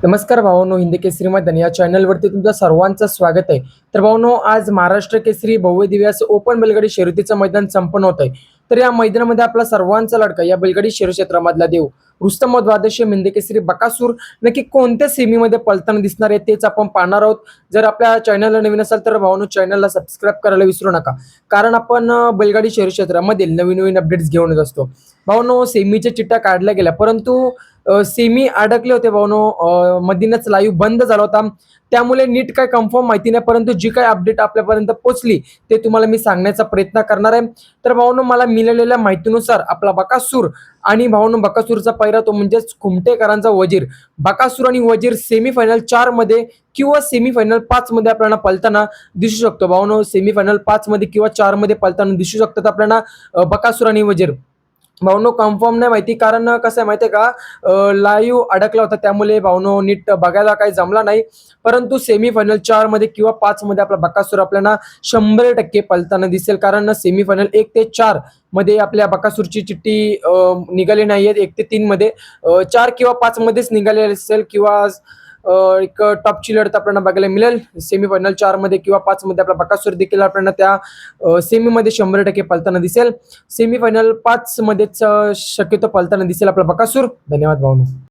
नमस्कार भावांनो, हिंदी केसरी मैदान या चॅनलवरती तुमचं सर्वांचं स्वागत आहे. तर भावांनो, आज महाराष्ट्र केसरी भव्य दिव्य असं ओपन बैलगाडी शर्यतीचं मैदान संपन्न होत आहे. तर या मैदानामध्ये आपला सर्वांचा लाडका या बैलगाडी शर्यत क्षेत्रामधला देव रुस्तम द्वादशी हिंदी केसरी बकासूर नक्की कोणत्या सेमीमध्ये पळताना दिसणार आहे तेच आपण पाहणार आहोत. जर आपल्या चॅनलला नवीन असाल तर भावांनो, चॅनलला सबस्क्राईब करायला विसरू नका, कारण आपण बैलगाडी शर्यत क्षेत्रामधील नवीन नवीन अपडेट्स घेऊन येत असतो. भावांनो, सेमीच्या चिठ्ठ्या काढल्या गेल्या, परंतु सेमी अडकले होते भावांनो. मधीनच लाईव्ह बंद झाला होता, त्यामुळे नीट काय कन्फर्म माहिती नाही, परंतु जी काय अपडेट आपल्यापर्यंत पोहोचली ते तुम्हाला मी सांगण्याचा प्रयत्न करणार आहे. तर भावांनो, मला मिळालेल्या माहितीनुसार आपला बकासूर आणि भावांनो बकासूरचा पैरा तो म्हणजेच खुमटेकरांचा वजीर, बकासूर आणि वजीर सेमीफायनल 4 मध्ये किंवा सेमीफायनल 5 मध्ये आपल्याला पळताना दिसू शकतो. भावांनो, सेमीफायनल 5 मध्ये किंवा 4 मध्ये पळताना दिसू शकतात आपल्याला बकासूर आणि वजीर. भावनो कन्फर्म नाही माहिती, कारण कसं आहे माहिती आहे का, लाईव्ह अडकला होता, त्यामुळे भावनो नीट बघायला काही जमला नाही. परंतु सेमीफायनल 4 मध्ये किंवा 5 मध्ये आपला बकासूर आपल्याला 100% पळताना दिसेल, कारण सेमीफायनल 1 ते 4 मध्ये आपल्या बकासूरची चिठ्ठी निघाली नाहीये. 1 ते 3 मध्ये 4 किंवा 5 मध्येच निघाली असेल, किंवा एक टॉपची लढत आपल्याला बघायला मिळेल. सेमीफायनल 4 मध्ये किंवा 5 मध्ये आपला बकासूर देखील आपल्याला त्या सेमीमध्ये 100% पळताना दिसेल. सेमीफायनल 5 मध्येच शक्यतो पळताना दिसेल आपला बकासूर. धन्यवाद भावनो.